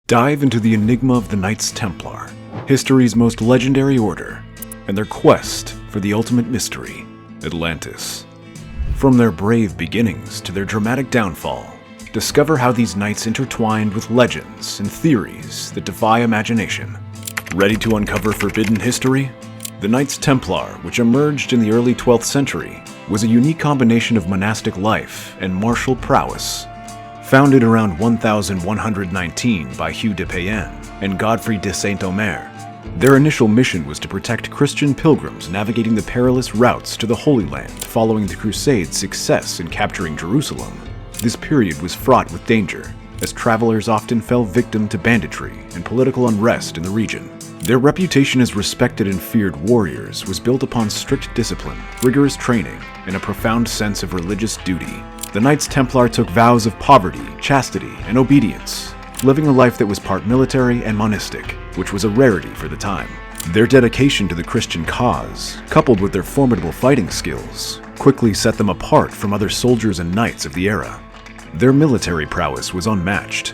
Dive into the enigma of the Knights Templar, history's most legendary order, and their quest for the ultimate mystery, Atlantis. From their brave beginnings to their dramatic downfall, discover how these knights intertwined with legends and theories that defy imagination. Ready to uncover forbidden history? The Knights Templar, which emerged in the early 12th century, was a unique combination of monastic life and martial prowess. Founded around 1119 by Hugues de Payens and Godfrey de Saint-Omer, their initial mission was to protect Christian pilgrims navigating the perilous routes to the Holy Land following the Crusade's success in capturing Jerusalem. This period was fraught with danger, as travelers often fell victim to banditry and political unrest in the region. Their reputation as respected and feared warriors was built upon strict discipline, rigorous training, and a profound sense of religious duty. The Knights Templar took vows of poverty, chastity, and obedience, living a life that was part military and monastic, which was a rarity for the time. Their dedication to the Christian cause, coupled with their formidable fighting skills, quickly set them apart from other soldiers and knights of the era. Their military prowess was unmatched.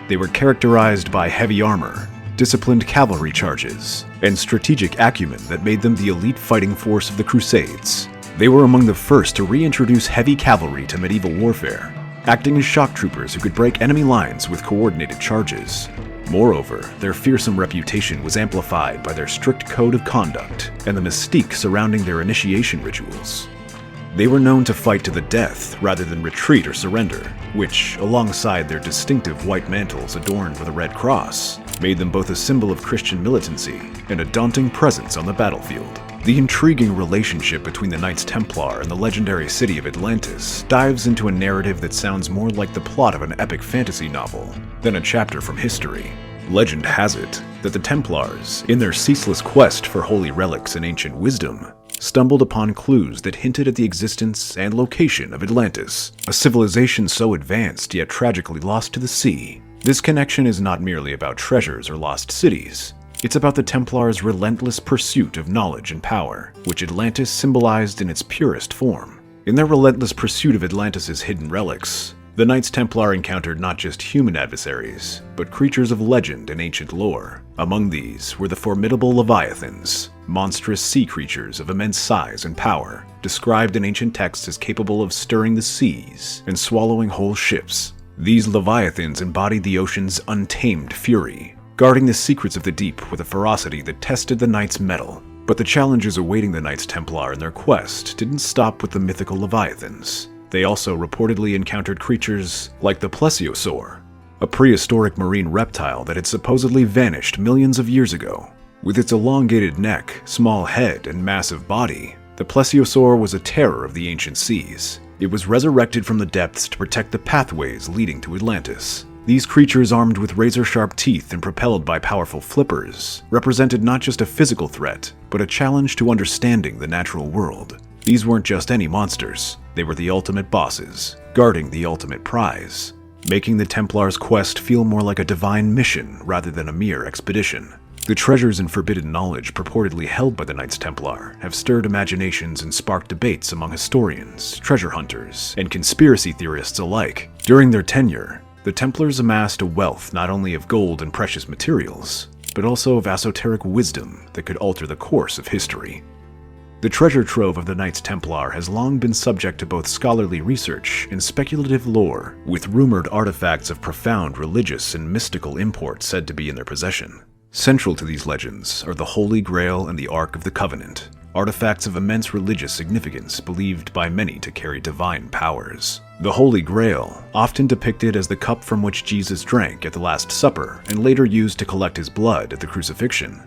They were characterized by heavy armor, disciplined cavalry charges, and strategic acumen that made them the elite fighting force of the Crusades. They were among the first to reintroduce heavy cavalry to medieval warfare, acting as shock troopers who could break enemy lines with coordinated charges. Moreover, their fearsome reputation was amplified by their strict code of conduct and the mystique surrounding their initiation rituals. They were known to fight to the death rather than retreat or surrender, which, alongside their distinctive white mantles adorned with a red cross, made them both a symbol of Christian militancy and a daunting presence on the battlefield. The intriguing relationship between the Knights Templar and the legendary city of Atlantis dives into a narrative that sounds more like the plot of an epic fantasy novel than a chapter from history. Legend has it that the Templars, in their ceaseless quest for holy relics and ancient wisdom, stumbled upon clues that hinted at the existence and location of Atlantis, a civilization so advanced yet tragically lost to the sea. This connection is not merely about treasures or lost cities. It's about the Templars' relentless pursuit of knowledge and power, which Atlantis symbolized in its purest form. In their relentless pursuit of Atlantis' hidden relics, the Knights Templar encountered not just human adversaries, but creatures of legend and ancient lore. Among these were the formidable Leviathans, monstrous sea creatures of immense size and power, described in ancient texts as capable of stirring the seas and swallowing whole ships. These Leviathans embodied the ocean's untamed fury, guarding the secrets of the deep with a ferocity that tested the Knights' mettle. But the challenges awaiting the Knights Templar in their quest didn't stop with the mythical Leviathans. They also reportedly encountered creatures like the plesiosaur, a prehistoric marine reptile that had supposedly vanished millions of years ago. With its elongated neck, small head, and massive body, the plesiosaur was a terror of the ancient seas. It was resurrected from the depths to protect the pathways leading to Atlantis. These creatures, armed with razor-sharp teeth and propelled by powerful flippers, represented not just a physical threat, but a challenge to understanding the natural world. These weren't just any monsters, they were the ultimate bosses, guarding the ultimate prize, making the Templars' quest feel more like a divine mission rather than a mere expedition. The treasures and forbidden knowledge purportedly held by the Knights Templar have stirred imaginations and sparked debates among historians, treasure hunters, and conspiracy theorists alike. During their tenure, the Templars amassed a wealth not only of gold and precious materials, but also of esoteric wisdom that could alter the course of history. The treasure trove of the Knights Templar has long been subject to both scholarly research and speculative lore, with rumored artifacts of profound religious and mystical import said to be in their possession. Central to these legends are the Holy Grail and the Ark of the Covenant, artifacts of immense religious significance believed by many to carry divine powers. The Holy Grail, often depicted as the cup from which Jesus drank at the Last Supper and later used to collect his blood at the crucifixion,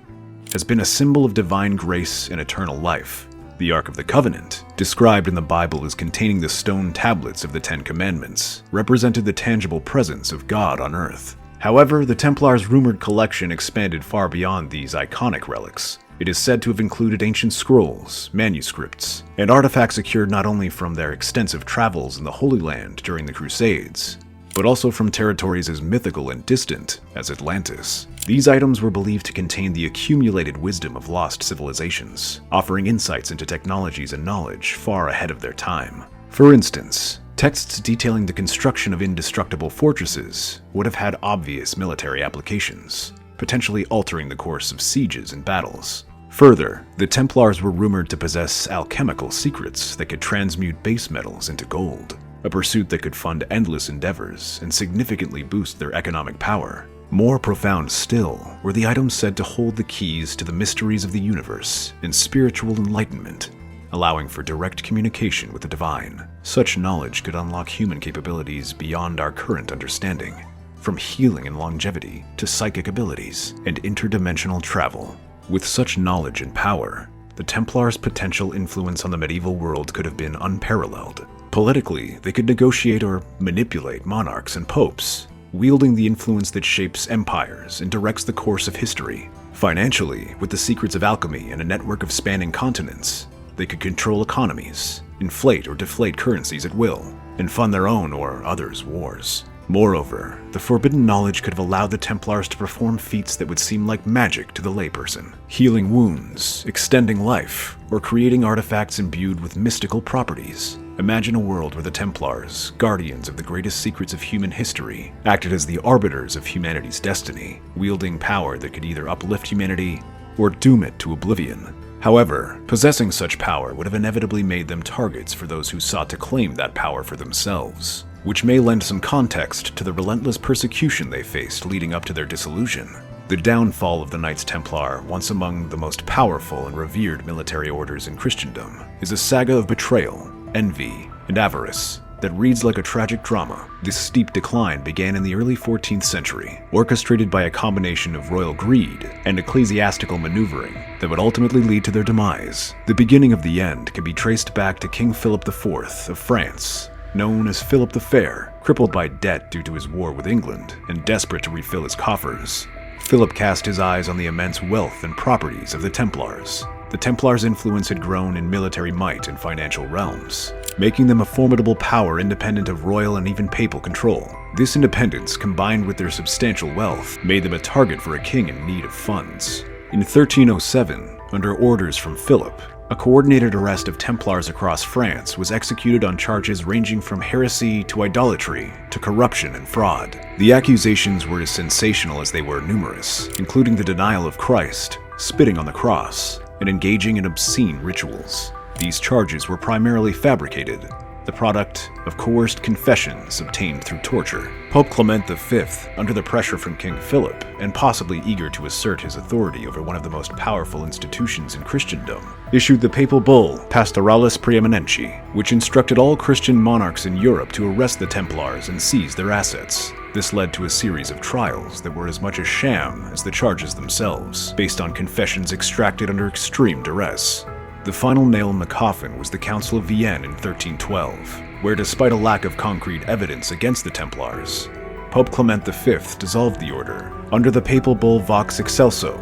has been a symbol of divine grace and eternal life. The Ark of the Covenant, described in the Bible as containing the stone tablets of the Ten Commandments, represented the tangible presence of God on earth. However, the Templars' rumored collection expanded far beyond these iconic relics. It is said to have included ancient scrolls, manuscripts, and artifacts secured not only from their extensive travels in the Holy Land during the Crusades, but also from territories as mythical and distant as Atlantis. These items were believed to contain the accumulated wisdom of lost civilizations, offering insights into technologies and knowledge far ahead of their time. For instance, Texts detailing the construction of indestructible fortresses would have had obvious military applications, potentially altering the course of sieges and battles. Further, the Templars were rumored to possess alchemical secrets that could transmute base metals into gold, a pursuit that could fund endless endeavors and significantly boost their economic power. More profound still were the items said to hold the keys to the mysteries of the universe and spiritual enlightenment, allowing for direct communication with the divine. Such knowledge could unlock human capabilities beyond our current understanding, from healing and longevity to psychic abilities and interdimensional travel. With such knowledge and power, the Templars' potential influence on the medieval world could have been unparalleled. Politically, they could negotiate or manipulate monarchs and popes, wielding the influence that shapes empires and directs the course of history. Financially, with the secrets of alchemy and a network of spanning continents, they could control economies, inflate or deflate currencies at will, and fund their own or others' wars. Moreover, the forbidden knowledge could have allowed the Templars to perform feats that would seem like magic to the layperson, healing wounds, extending life, or creating artifacts imbued with mystical properties. Imagine a world where the Templars, guardians of the greatest secrets of human history, acted as the arbiters of humanity's destiny, wielding power that could either uplift humanity or doom it to oblivion. However, possessing such power would have inevitably made them targets for those who sought to claim that power for themselves, which may lend some context to the relentless persecution they faced leading up to their dissolution. The downfall of the Knights Templar, once among the most powerful and revered military orders in Christendom, is a saga of betrayal, envy, and avarice that reads like a tragic drama. This steep decline began in the early 14th century, orchestrated by a combination of royal greed and ecclesiastical maneuvering that would ultimately lead to their demise. The beginning of the end can be traced back to King Philip IV of France, known as Philip the Fair. Crippled by debt due to his war with England and desperate to refill his coffers, Philip cast his eyes on the immense wealth and properties of the Templars. The Templars' influence had grown in military might and financial realms, making them a formidable power independent of royal and even papal control. This independence, combined with their substantial wealth, made them a target for a king in need of funds. In 1307, under orders from Philip, a coordinated arrest of Templars across France was executed on charges ranging from heresy to idolatry to corruption and fraud. The accusations were as sensational as they were numerous, including the denial of Christ, spitting on the cross, and engaging in obscene rituals. These charges were primarily fabricated, the product of coerced confessions obtained through torture. Pope Clement V, under the pressure from King Philip, and possibly eager to assert his authority over one of the most powerful institutions in Christendom, issued the papal bull Pastoralis Preeminentia, which instructed all Christian monarchs in Europe to arrest the Templars and seize their assets. This led to a series of trials that were as much a sham as the charges themselves, based on confessions extracted under extreme duress. The final nail in the coffin was the Council of Vienne in 1312, where despite a lack of concrete evidence against the Templars, Pope Clement V dissolved the order. Under the papal bull Vox Excelso,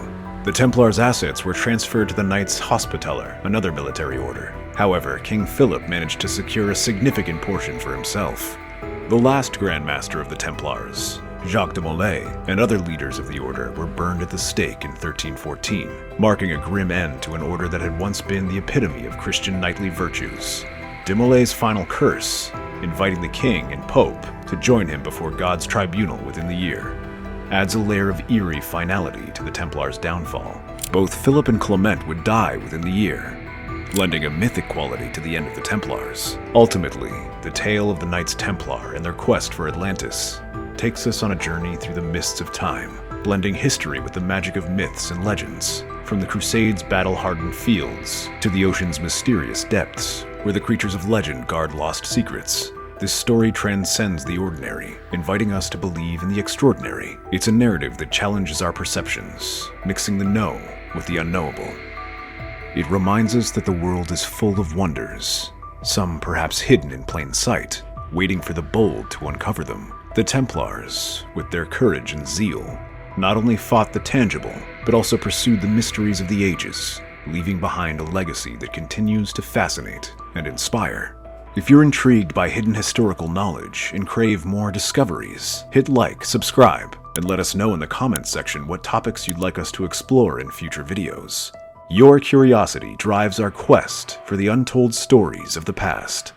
the Templars' assets were transferred to the Knights Hospitaller, another military order. However, King Philip managed to secure a significant portion for himself. The last Grand Master of the Templars, Jacques de Molay, and other leaders of the order were burned at the stake in 1314, marking a grim end to an order that had once been the epitome of Christian knightly virtues. De Molay's final curse, inviting the king and pope to join him before God's tribunal within the year, adds a layer of eerie finality to the Templars' downfall. Both Philip and Clement would die within the year, lending a mythic quality to the end of the Templars. Ultimately, the tale of the Knights Templar and their quest for Atlantis takes us on a journey through the mists of time, blending history with the magic of myths and legends, from the Crusade's battle-hardened fields to the ocean's mysterious depths, where the creatures of legend guard lost secrets. This story transcends the ordinary, inviting us to believe in the extraordinary. It's a narrative that challenges our perceptions, mixing the known with the unknowable. It reminds us that the world is full of wonders, some perhaps hidden in plain sight, waiting for the bold to uncover them. The Templars, with their courage and zeal, not only fought the tangible, but also pursued the mysteries of the ages, leaving behind a legacy that continues to fascinate and inspire. If you're intrigued by hidden historical knowledge and crave more discoveries, hit like, subscribe, and let us know in the comments section what topics you'd like us to explore in future videos. Your curiosity drives our quest for the untold stories of the past.